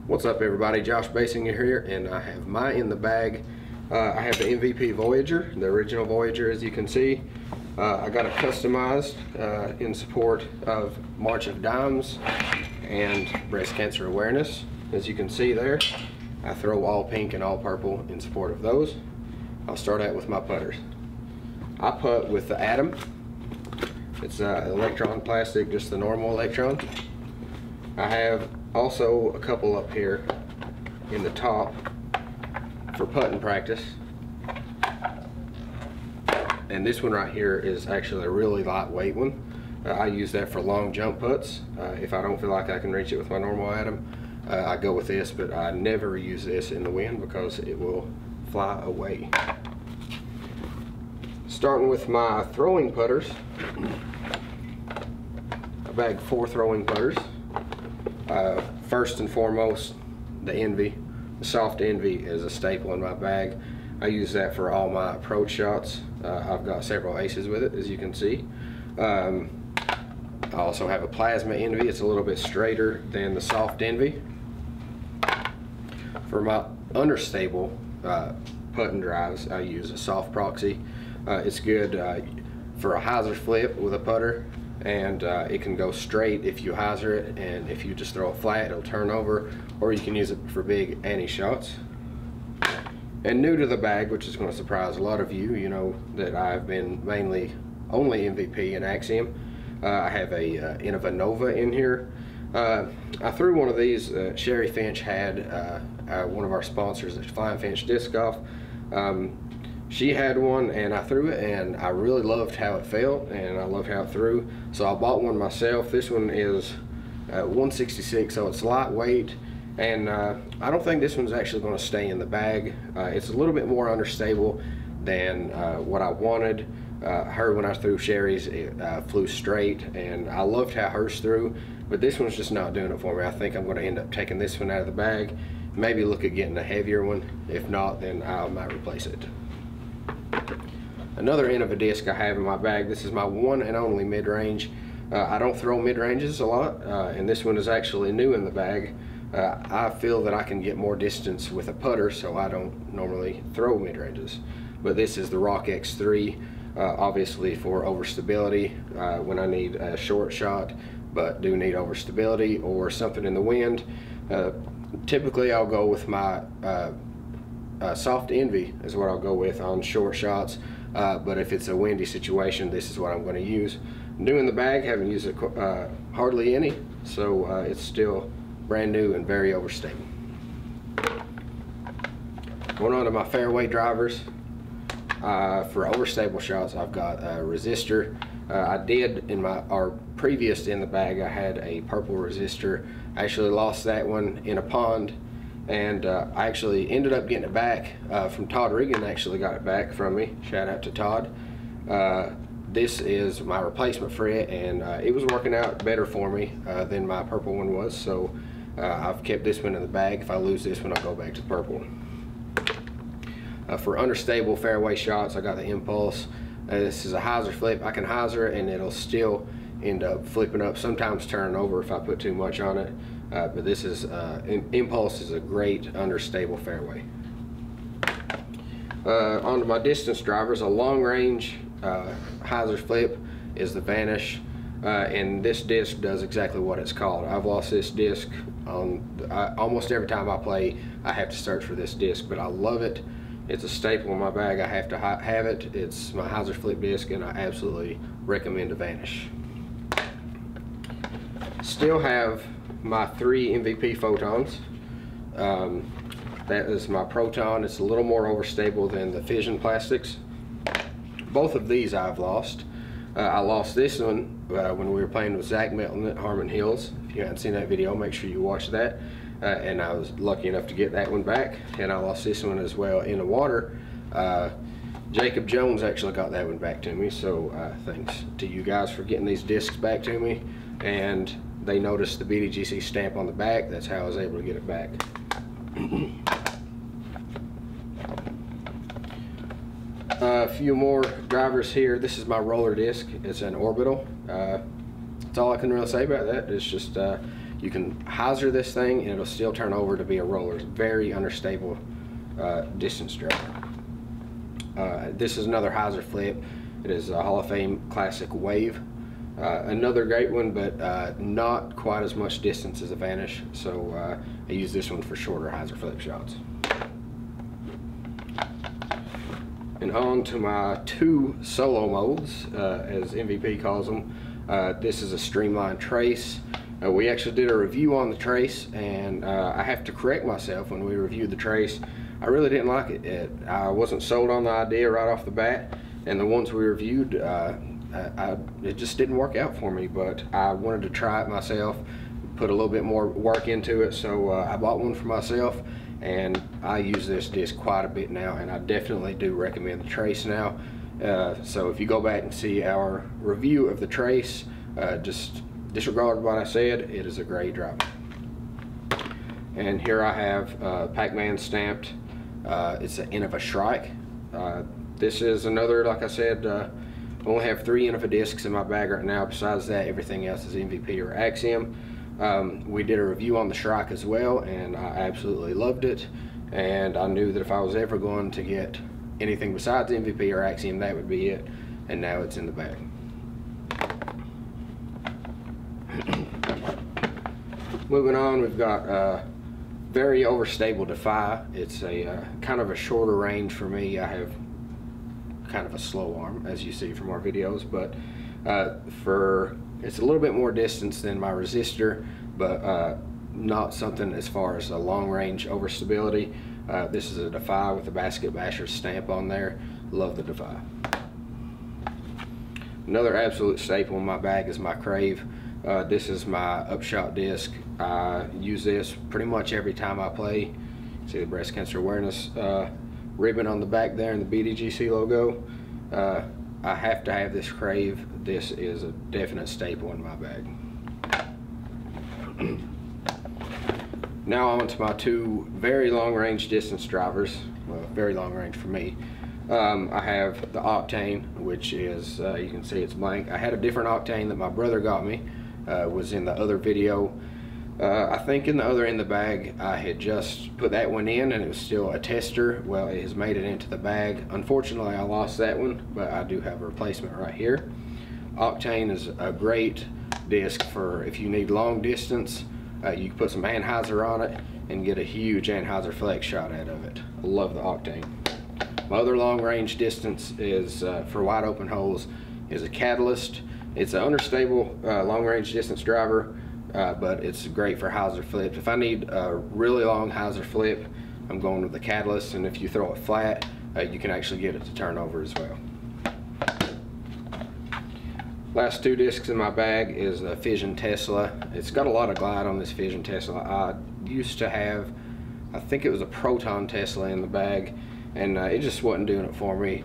What's up everybody, Josh Baysinger here, and I have my in the bag. I have the MVP Voyager, the original Voyager, as you can see. I got it customized in support of March of Dimes and breast cancer awareness. As you can see there, I throw all pink and all purple in support of those. I'll start out with my putters. I putt with the Atom. It's electron plastic, just the normal electron. I have also a couple up here in the top for putting practice, and this one right here is actually a really lightweight one. I use that for long jump putts. If I don't feel like I can reach it with my normal Atom, I go with this, but I never use this in the wind because it will fly away. Starting with my throwing putters, I bag 4 throwing putters. First and foremost, the Envy. The soft Envy is a staple in my bag. I use that for all my approach shots. I've got several aces with it, as you can see. I also have a plasma Envy. It's a little bit straighter than the soft Envy. For my understable putting drives, I use a soft proxy. It's good for a hyzer flip with a putter, and it can go straight if you hyzer it, and if you just throw it flat, it'll turn over, or you can use it for big ante shots. And new to the bag, which is going to surprise a lot of you, you know that I've been mainly only MVP and Axiom. I have a Innova Nova in here. I threw one of these. Sherry Finch had one of our sponsors at Flying Finch Disc Golf. She had one, and I threw it, and I really loved how it felt, and I loved how it threw, so I bought one myself. This one is 166, so it's lightweight, and I don't think this one's actually going to stay in the bag. It's a little bit more understable than what I wanted. Her, when I threw Sherry's, it flew straight, and I loved how hers threw, but this one's just not doing it for me. I think I'm going to end up taking this one out of the bag, maybe look at getting a heavier one. If not, then I might replace it. Another Innova disc I have in my bag. This is my one and only mid-range. I don't throw mid-ranges a lot, and this one is actually new in the bag. I feel that I can get more distance with a putter, so I don't normally throw mid-ranges. But this is the Rock X3, obviously for overstability when I need a short shot, but do need overstability or something in the wind. Typically I'll go with my soft Envy is what I'll go with on short shots, but if it's a windy situation, this is what I'm going to use. New in the bag, haven't used it hardly any, so it's still brand new and very overstable. Going on to my fairway drivers. For overstable shots, I've got a resistor. I did in my previous in the bag, I had a purple resistor. I actually lost that one in a pond, and I actually ended up getting it back from Todd Regan. Actually got it back from me. Shout out to Todd. This is my replacement for it, and it was working out better for me than my purple one was, so I've kept this one in the bag. If I lose this one, I'll go back to the purple one. For understable fairway shots, I got the Impulse. This is a hyzer flip. I can hyzer it and it'll still end up flipping up, sometimes turning over if I put too much on it. But this is Impulse is a great understable fairway. Onto my distance drivers. A long range hyzer flip is the Vanish, and this disc does exactly what it's called. I've lost this disc on almost every time I play. I have to search for this disc, but I love it. It's a staple in my bag. I have to have it. It's my hyzer flip disc, and I absolutely recommend a Vanish. Still have my 3 MVP photons. That is my Proton. It's a little more overstable than the Fission plastics. Both of these I've lost. I lost this one when we were playing with Zach Melton at Harmon Hills. If you haven't seen that video, make sure you watch that. And I was lucky enough to get that one back. And I lost this one as well in the water. Jacob Jones actually got that one back to me. So thanks to you guys for getting these discs back to me. And they noticed the BDGC stamp on the back. That's how I was able to get it back. A few more drivers here. This is my roller disc. It's an orbital. That's all I can really say about that. It's just you can hyzer this thing and it'll still turn over to be a roller. It's very unstable distance driver. This is another hyzer flip. It is a Hall of Fame classic Wave. Another great one, but not quite as much distance as a Vanish, so I use this one for shorter hyzer flip shots. And on to my 2 solo modes, as MVP calls them. This is a Streamline Trace. We actually did a review on the Trace, and I have to correct myself. When we reviewed the Trace, I really didn't like it. I wasn't sold on the idea right off the bat, and the ones we reviewed, it just didn't work out for me, but I wanted to try it myself, put a little bit more work into it, so I bought one for myself, and I use this disc quite a bit now, and I definitely do recommend the Trace now. So if you go back and see our review of the Trace, just disregard what I said. It is a great driver. And here I have Pac-Man stamped. It's an Innova Shrike. This is another, like I said, I only have 3 Innova discs in my bag right now. Besides that, everything else is MVP or Axiom. We did a review on the Shrike as well, and I absolutely loved it. And I knew that if I was ever going to get anything besides MVP or Axiom, that would be it. And now it's in the bag. Moving on, we've got very overstable Defy. It's a kind of a shorter range for me. I have kind of a slow arm, as you see from our videos, but it's a little bit more distance than my resistor, but not something as far as a long range overstability. This is a Defy with a Basket Basher stamp on there. Love the Defy. Another absolute staple in my bag is my Crave. This is my upshot disc. I use this pretty much every time I play. See the breast cancer awareness ribbon on the back there and the BDGC logo. I have to have this Crave. This is a definite staple in my bag. Now on to my 2 very long range distance drivers. Well, very long range for me. I have the Octane, which is, you can see it's blank. I had a different Octane that my brother got me. Was in the other video. I think in the bag, I had just put that one in and it was still a tester. Well, it has made it into the bag. Unfortunately, I lost that one, but I do have a replacement right here. Octane is a great disc for if you need long distance. You can put some Anheuser on it and get a huge Anheuser flex shot out of it. I love the Octane. My other long range distance is for wide open holes is a Catalyst. It's an understable long range distance driver, but it's great for hyzer flips. If I need a really long hyzer flip, I'm going with the Catalyst, and if you throw it flat, you can actually get it to turn over as well. Last 2 discs in my bag is the Fission Tesla. It's got a lot of glide on this Fission Tesla. I used to have, I think it was a Proton Tesla in the bag, and it just wasn't doing it for me.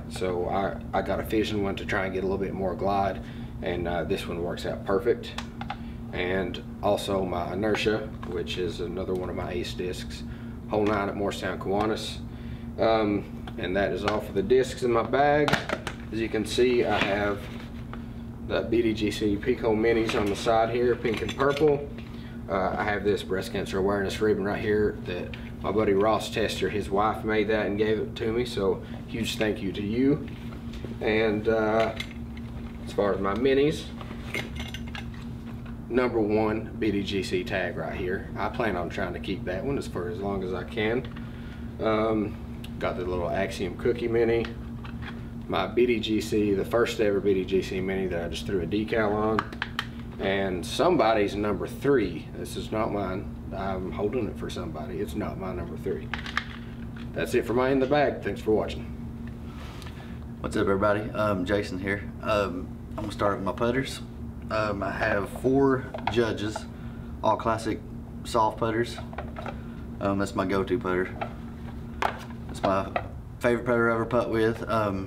So I got a Fission one to try and get a little bit more glide, and this one works out perfect. And also my Inertia, which is another one of my ace discs, Hole 9 at Morristown, Kiwanis. And that is all for the discs in my bag. As you can see, I have the BDGC Pico Minis on the side here, pink and purple. I have this breast cancer awareness ribbon right here that my buddy Ross Tester, his wife made that and gave it to me, so huge thank you to you. And as far as my minis, #1 BDGC tag right here. I plan on trying to keep that one for as long as I can. got the little Axiom Cookie Mini, my BDGC, the first ever BDGC Mini that I just threw a decal on, and somebody's number 3. This is not mine. I'm holding it for somebody. It's not my number 3. That's it for my In the Bag. Thanks for watching. What's up, everybody? Jason here. I'm gonna start with my putters. I have 4 Judges, all classic soft putters. That's my go-to putter. It's my favorite putter I ever putt with. I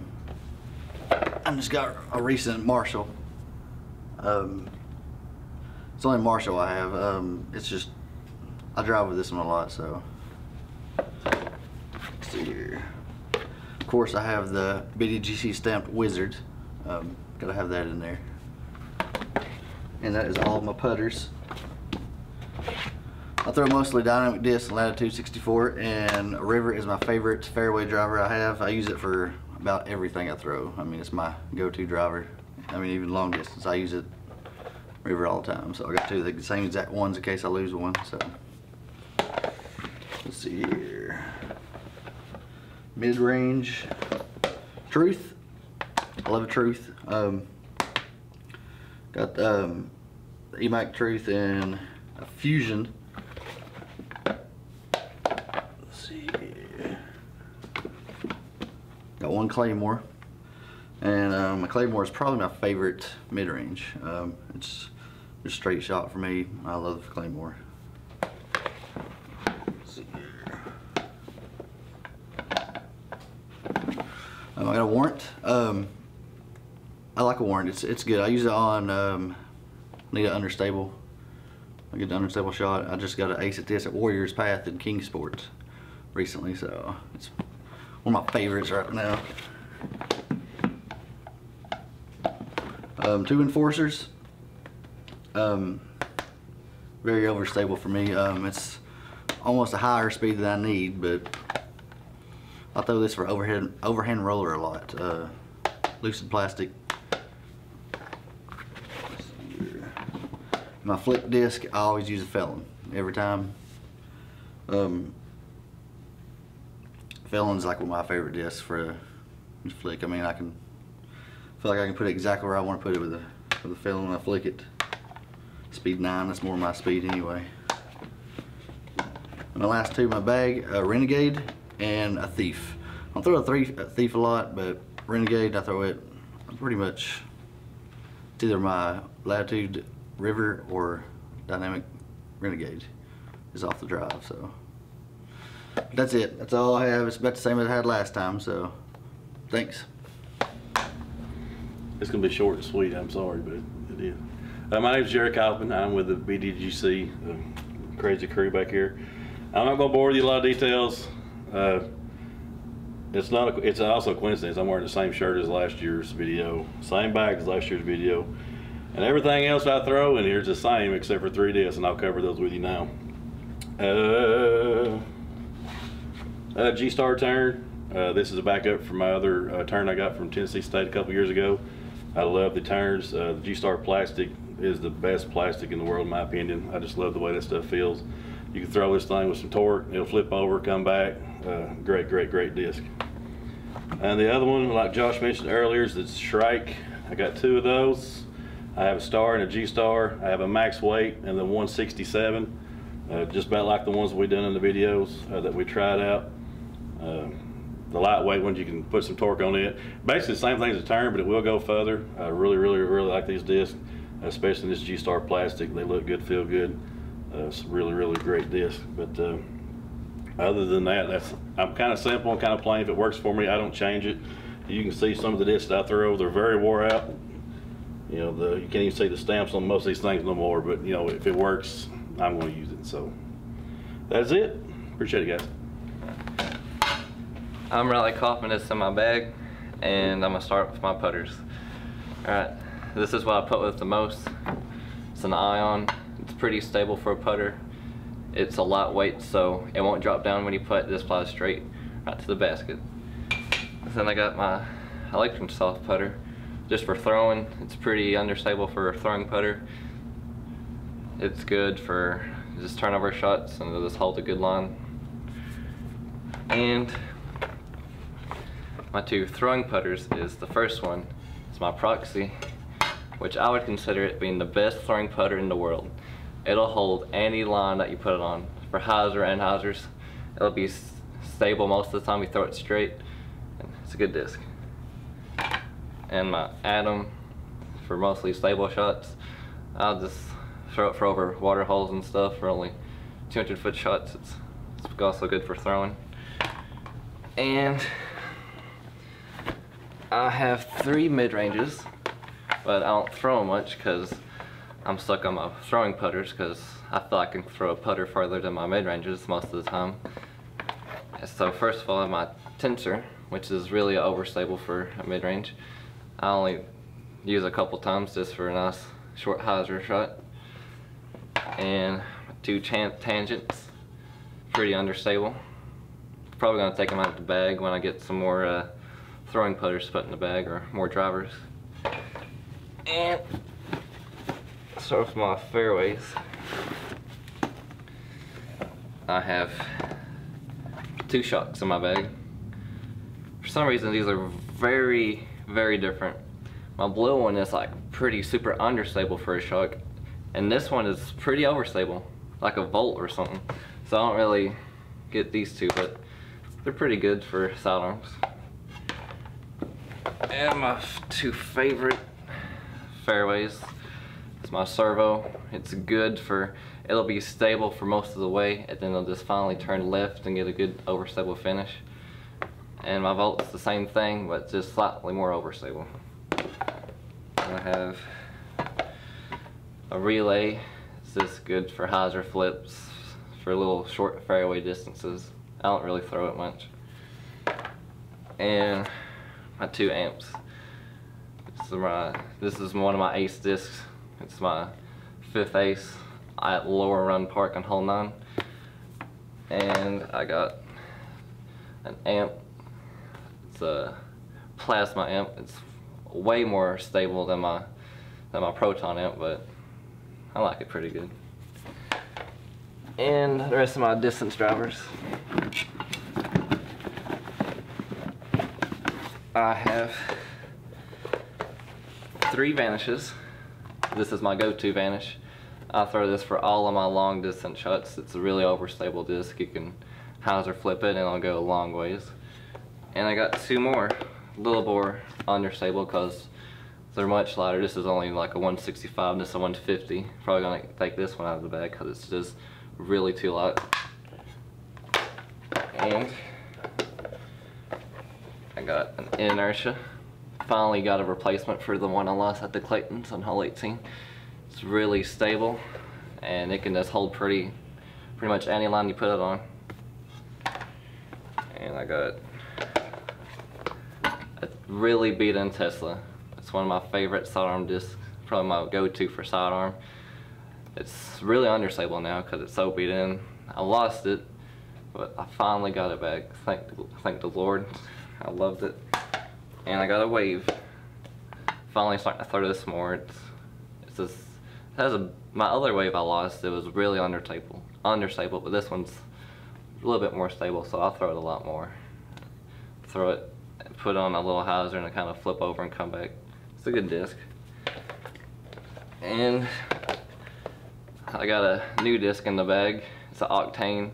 just got a recent Marshall. It's only Marshall I have. It's just, I drive with this one a lot, so. Let's see here. Of course, I have the BDGC stamped Wizard. Gotta have that in there. And that is all of my putters. I throw mostly dynamic disc and latitude 64, and a river is my favorite fairway driver I have. I use it for about everything I throw. I mean, it's my go-to driver. I mean, even long distance, I use it river all the time. So I got 2 of the same exact ones in case I lose one. So let's see here. Mid-range Truth. I love a Truth. Got the EMAC Truth and a Fusion. Let's see. Got 1 Claymore, and my Claymore is probably my favorite mid-range. It's just straight shot for me. I love the Claymore. Let's see here. I got a Warrant. I like a Warrant. It's good. I use it on need an understable. I get the understable shot. I just got an ace at this at Warriors Path in Kingsport recently, so it's one of my favorites right now. 2 Enforcers. Very overstable for me. It's almost a higher speed than I need, but I throw this for overhand roller a lot. Lucid plastic. My flick disc, I always use a Felon every time. Felon's like one of my favorite discs for a flick. I mean, I feel like I can put it exactly where I want to put it with a Felon when I flick it. Speed 9, that's more my speed anyway. And the last 2 in my bag, a Renegade and a Thief. I don't throw a Thief a lot, but Renegade, I throw it pretty much. It's either my latitude river or dynamic Renegade is off the drive. So but that's it. That's all I have. It's about the same as I had last time. So thanks. It's gonna be short and sweet. I'm sorry, but it is. My name is Jerry Coffman. I'm with the BDGC, crazy crew back here. I'm not gonna bore you with a lot of details. It's also a coincidence. I'm wearing the same shirt as last year's video, same bag as last year's video, and everything else I throw in here is the same except for 3 discs, and I'll cover those with you now. G-Star turn. This is a backup from my other turn I got from Tennessee State a couple years ago. I love the turns. The G-Star plastic is the best plastic in the world in my opinion. I just love the way that stuff feels. You can throw this thing with some torque, it'll flip over, come back. Great, great, great disc. And the other one, like Josh mentioned earlier, is the Shrike. I got 2 of those. I have a Star and a G-Star. I have a max weight and the 167, just about like the ones we done in the videos that we tried out. The lightweight ones, you can put some torque on it. Basically the same thing as a turn, but it will go further. I really, really, really like these discs, especially in this G-Star plastic. They look good, feel good. It's really, really great disc. But other than that, I'm kind of simple and kind of plain. If it works for me, I don't change it. You can see some of the discs that I throw, they're very wore out. You know, you can't even see the stamps on most of these things no more, but you know, if it works, I'm going to use it. So that's it. Appreciate it, guys. I'm Riley Coffman. It's in my bag, and I'm gonna start with my putters. Alright, this is what I put with the most. It's an Ion. It's pretty stable for a putter. It's a lightweight, so it won't drop down when you putt. This flies straight right to the basket. Then I got my Electrum soft putter, just for throwing. It's pretty understable for a throwing putter. It's good for just turnover shots, and it'll just hold a good line. And my two throwing putters is the first one. It's my Proxy, which I would consider it being the best throwing putter in the world. It'll hold any line that you put it on. For hyzer and hyzers, it'll be stable most of the time you throw it straight. It's a good disc. And my Atom, for mostly stable shots, I'll just throw it for over water holes and stuff. For only 200-foot shots, it's also good for throwing. And I have 3 mid-ranges, but I don't throw them much because I'm stuck on my throwing putters, because I feel I can throw a putter farther than my mid-ranges most of the time. So first of all, I have my Tensor, which is really overstable for a mid-range. I only use a couple times just for a nice short hyzer shot. And 2 Tangents, pretty understable. Probably gonna take them out of the bag when I get some more throwing putters to put in the bag, or more drivers. And start with my fairways. I have 2 shocks in my bag. For some reason, these are very, very different. My blue one is like pretty super understable for a shock, and this one is pretty overstable, like a Volt or something. So I don't really get these two, but they're pretty good for sidearms. And my 2 favorite fairways. It's my Servo. It's good for, it'll be stable for most of the way, and then it'll just finally turn left and get a good overstable finish. And my Volt's the same thing, but just slightly more overstable. I have a Relay. It's just good for hyzer flips, for little short fairway distances. I don't really throw it much. And my 2 amps. This is one of my ace discs. It's my 5th ace at Lower Run Park on hole 9. And I got an amp. It's a plasma amp. It's way more stable than my Proton amp, but I like it pretty good. And the rest of my distance drivers. I have 3 Vanishes. This is my go-to Vanish. I throw this for all of my long distance shots. It's a really overstable disc. You can hyzer flip it and it'll go a long ways. And I got 2 more little bore understable because they're much lighter. This is only like a 165, this is a 150. Probably gonna take this one out of the bag because it's just really too light. And I got an Inertia. Finally got a replacement for the one I lost at the Claytons on hole 18. It's really stable, and it can just hold pretty much any line you put it on. And I got a really beat-in Tesla. It's one of my favorite sidearm discs, probably my go-to for sidearm. It's really understable now because it's so beat in. I lost it, but I finally got it back. Thank the Lord. I loved it. And I got a Wave. Finally starting to throw this more. It's just, it has my other Wave I lost, it was really understable, but this one's a little bit more stable, so I'll throw it a lot more. Throw it, put on a little hyzer, and kind of flip over and come back. It's a good disc. And I got a new disc in the bag. It's an Octane.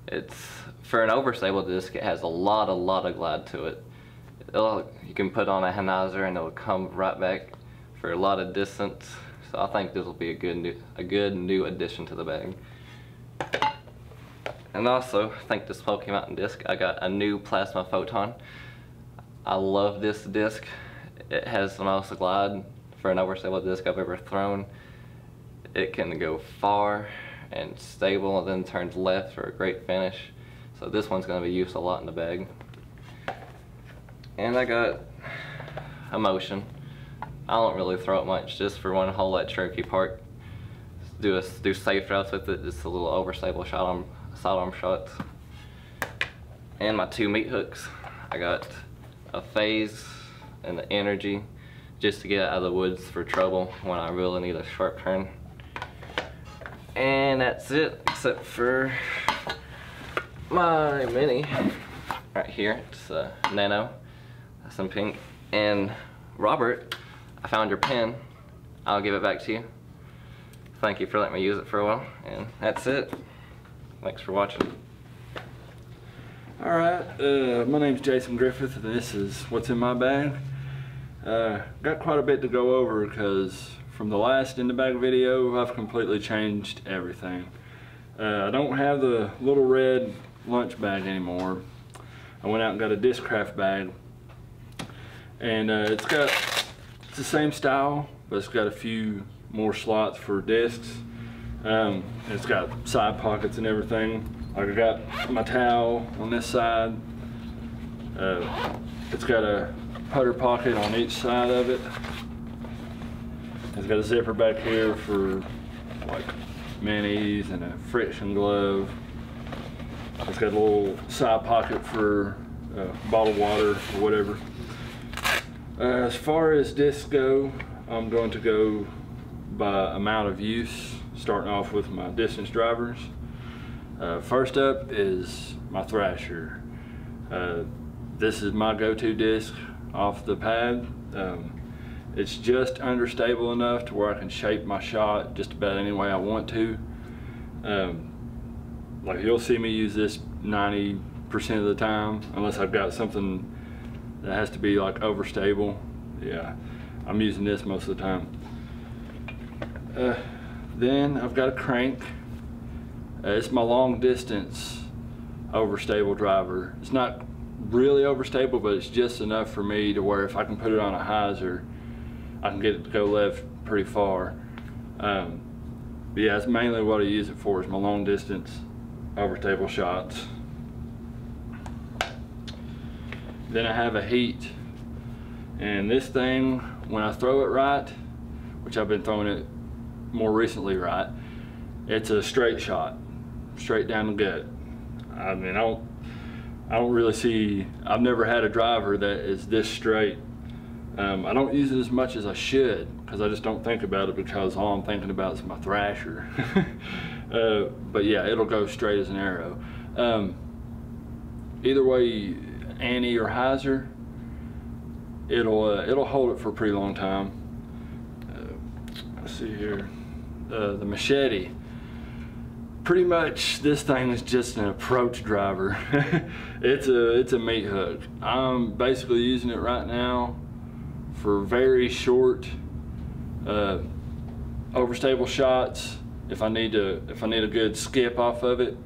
It's, for an overstable disc, it has a lot of glide to it. You can put on a hyzer and it'll come right back for a lot of distance. So I think this will be a good new addition to the bag. And also, thanks to Smoky Mountain Disc, I got a new Plasma Photon. I love this disc. It has the most glide for an overstable disc I've ever thrown. It can go far and stable, and then turns left for a great finish. So this one's going to be used a lot in the bag. And I got a Motion. I don't really throw it much, just for one hole at Cherokee Park. Do safe routes with it, just a little overstable sidearm shots. And my 2 meat hooks. I got a Phase and the Energy, just to get out of the woods for trouble when I really need a sharp turn. And that's it, except for my Mini right here. It's a Nano. some pink. And Robert, I found your pen. I'll give it back to you. Thank you for letting me use it for a while. And that's it. Thanks for watching. Alright, my name's Jason Griffith and this is what's in my bag. Got quite a bit to go over because from the last in the bag video I've completely changed everything. I don't have the little red lunch bag anymore. I went out and got a Discraft bag, and it's the same style, but it's got a few more slots for discs. It's got side pockets and everything. Like I got my towel on this side. It's got a putter pocket on each side of it. It's got a zipper back here for like minis and a friction glove. It's got a little side pocket for bottled water or whatever. As far as discs go, I'm going to go by amount of use, starting off with my distance drivers. First up is my Thrasher. This is my go-to disc off the pad. It's just understable enough to where I can shape my shot just about any way I want to. Like you'll see me use this 90% of the time, unless I've got something that has to be like overstable. Yeah, I'm using this most of the time. Then I've got a crank. It's my long distance overstable driver. It's not really overstable, but it's just enough for me to where if I can put it on a hyzer, I can get it to go left pretty far. But yeah, that's mainly what I use it for, is my long distance overstable shots. Then I have a heat, and this thing, when I throw it right, which I've been throwing it more recently right, it's a straight shot, straight down the gut. I mean, I don't really see, I've never had a driver that is this straight. I don't use it as much as I should because I just don't think about it, because all I'm thinking about is my Thrasher. But yeah, it'll go straight as an arrow. Either way, Annie or hyzer, it'll hold it for a pretty long time. Let's see here, the machete. Pretty much this thing is just an approach driver. It's a meat hook. I'm basically using it right now for very short overstable shots if I need a good skip off of it.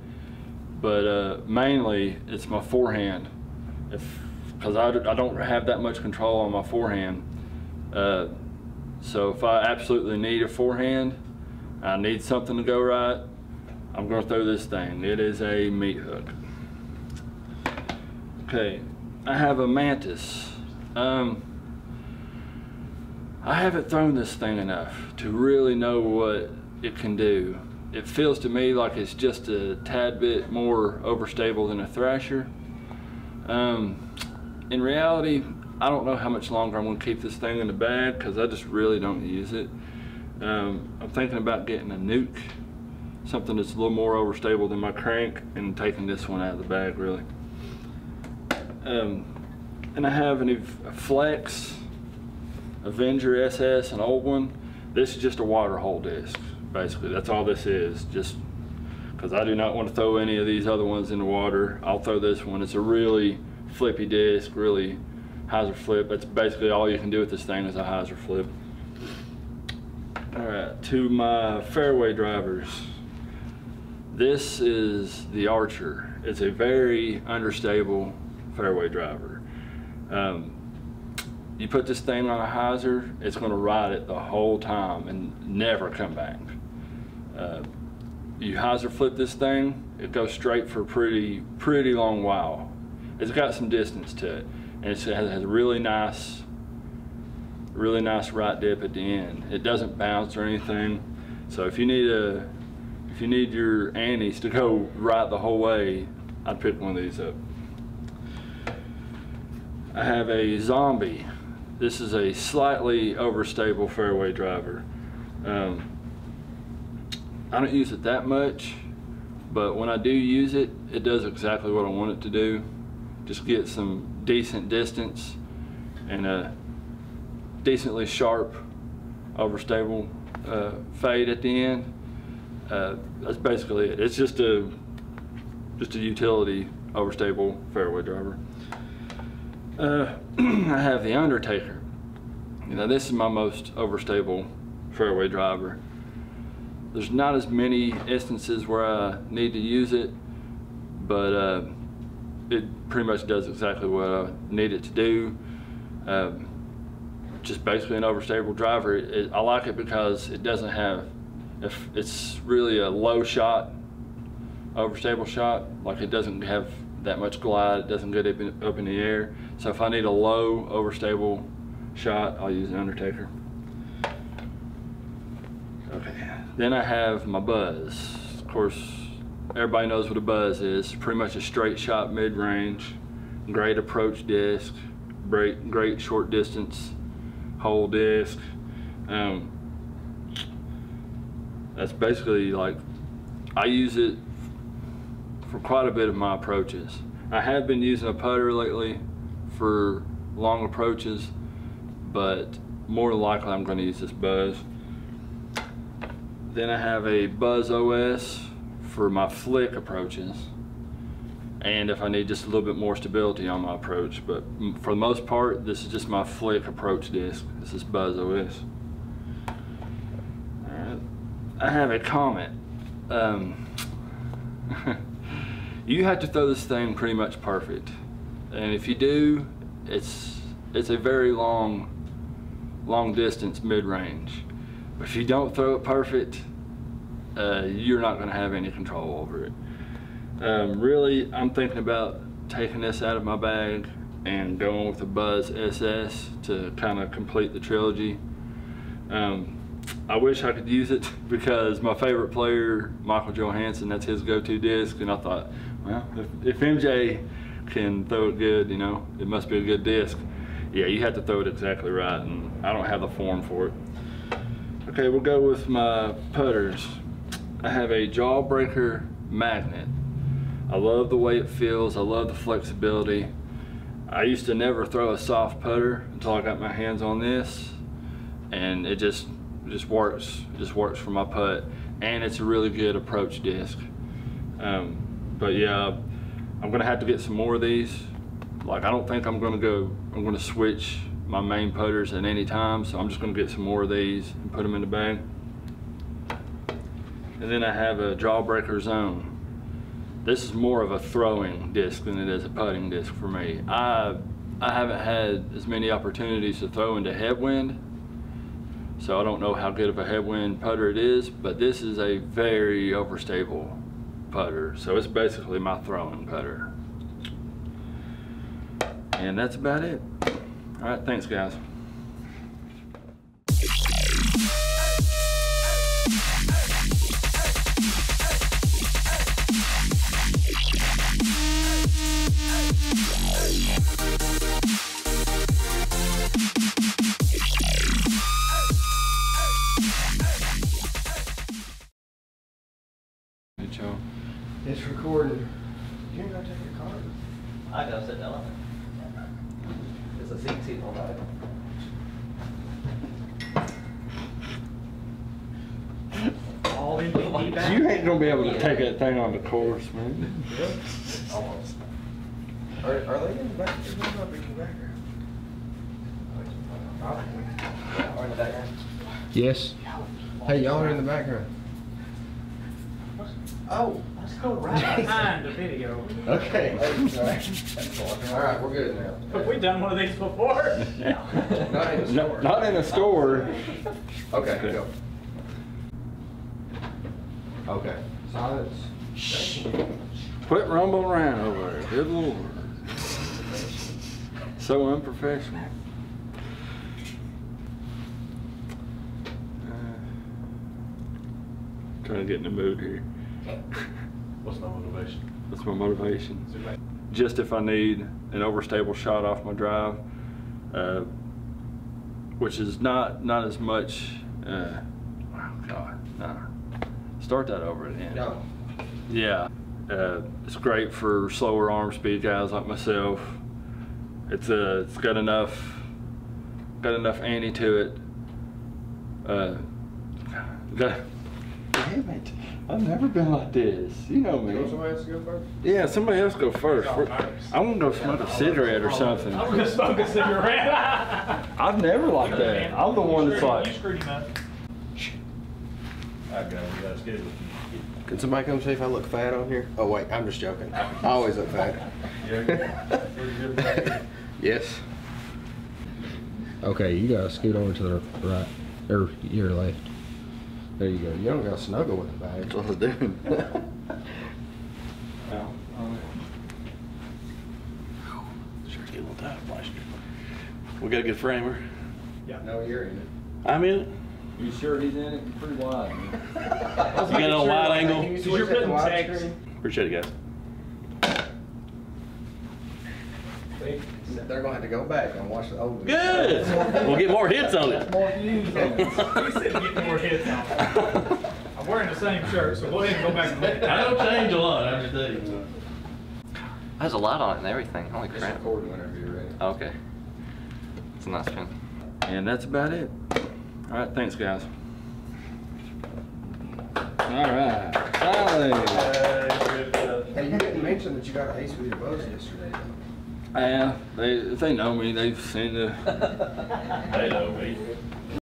But mainly it's my forehand, because I don't have that much control on my forehand. So if I absolutely need a forehand, I need something to go right, I'm going to throw this thing. It is a meat hook. Okay, I have a Mantis. I haven't thrown this thing enough to really know what it can do. It feels to me like it's just a tad bit more overstable than a Thrasher. In reality, I don't know how much longer I'm going to keep this thing in the bag, because I just really don't use it. I'm thinking about getting a Nuke, something that's a little more overstable than my crank, and taking this one out of the bag, really. And I have a Flex Avenger SS, an old one. This is just a water hole disc, basically. That's all this is, just because I do not want to throw any of these other ones in the water. I'll throw this one. It's a really flippy disc, really hyzer flip. That's basically all you can do with this thing, is a hyzer flip. All right, to my fairway drivers. This is the Archer. It's a very understable fairway driver. You put this thing on a hyzer, it's going to ride it the whole time and never come back. You hyzer flip this thing, it goes straight for a pretty long while. It's got some distance to it, and it has a really nice right dip at the end. It doesn't bounce or anything. So if you need your Annies to go right the whole way, I'd pick one of these up. I have a Zombie. This is a slightly overstable fairway driver. I don't use it that much, but when I do use it, it does exactly what I want it to do. Just get some decent distance and a decently sharp, overstable fade at the end. That's basically it. It's just a utility overstable fairway driver. I have the Undertaker. You know, this is my most overstable fairway driver. There's not as many instances where I need to use it, but it pretty much does exactly what I need it to do. Just basically an overstable driver. I like it because it doesn't have, if it's really a low shot, overstable shot, like it doesn't have that much glide, it doesn't get up in the air. So if I need a low overstable shot, I'll use an Undertaker. Okay, then I have my Buzz. Of course, everybody knows what a Buzz is. Pretty much a straight shot mid-range, great approach disc, great short distance hole disc. That's basically, like, I use it for quite a bit of my approaches. I have been using a putter lately for long approaches, but more than likely I'm going to use this Buzz. Then I have a Buzz OS for my flick approaches, and if I need just a little bit more stability on my approach. But for the most part, this is just my flick approach disc. This is Buzz OS. Alright, I have a Comet. You have to throw this thing pretty much perfect, and if you do, it's a very long distance mid-range. But if you don't throw it perfect, you're not going to have any control over it. Really, I'm thinking about taking this out of my bag and going with the Buzz SS to kind of complete the trilogy. I wish I could use it because my favorite player, Michael Johansson, that's his go-to disc, and I thought, well, if MJ can throw it good, you know, it must be a good disc. Yeah, you have to throw it exactly right, and I don't have the form for it. Okay, we'll go with my putters. I have a Jawbreaker Magnet. I love the way it feels. I love the flexibility. I used to never throw a soft putter until I got my hands on this, and it just works. It just works for my putt, and it's a really good approach disc. But yeah, I'm gonna have to get some more of these. Like, I don't think I'm gonna switch my main putters at any time, so I'm just gonna get some more of these and put them in the bag. And then I have a Jawbreaker Zone. This is more of a throwing disc than it is a putting disc for me. I haven't had as many opportunities to throw into headwind, so I don't know how good of a headwind putter it is, but this is a very overstable putter, so it's basically my throwing putter. And that's about it. All right, thanks guys. It's recorded. You're gonna take your card. I gotta sit down. It's a seat on that. All in feedback. You ain't gonna be able to take that thing on the course, man. Almost. Are they in the back? There's no rubber in the background. Or in the background. Yes. Hey, y'all are in the background. Oh. Let's go right behind the video. Okay. All right, we're good now. Have we done one of these before? Not in the store. Not in a store. Okay, go. Okay. Silence. Quit rumbling around over there. Good Lord. So unprofessional. Trying to get in the mood here. What's my motivation? That's my motivation. Just if I need an overstable shot off my drive, which is not as much. Oh God, no. Start that over again. No. Yeah, it's great for slower arm speed guys like myself. It's got enough got enough ante to it. Damn it! I've never been like this. You know me. Somebody else to go first? Yeah, somebody else go first. I want to go smoke a cigarette or something. I'm gonna smoke a cigarette. I've never liked that. I'm the one that's You like. screwed him up. I got it. You guys good? Can somebody come see if I look fat on here? Oh wait, I'm just joking. I always look fat. Yes. Okay, you gotta scoot over to the right, or your left. There you go. You don't gotta snuggle with the bag. That's what I was doing. Sure, it's getting a little tight, Blaster. We got a good framer. No, you're in it. I'm in it. You sure he's in it? Pretty wide. Man. You got it on wide angle. Because you're putting text. Appreciate it, guys. They're gonna have to go back and watch the old one. Good. We'll get more hits on it. He said get more hits on. I'm wearing the same shirt, so go ahead and go back and look at I that. don't change a lot. I just do. Has a lot on it and everything. Holy Just crap. record whenever you're ready. Okay. It's a nice pen. And that's about it. All right, thanks, guys. All right, Sally. Hey, you didn't mention that you got an ace with your bows yesterday. Yeah, if they know me, they've seen the. They know me.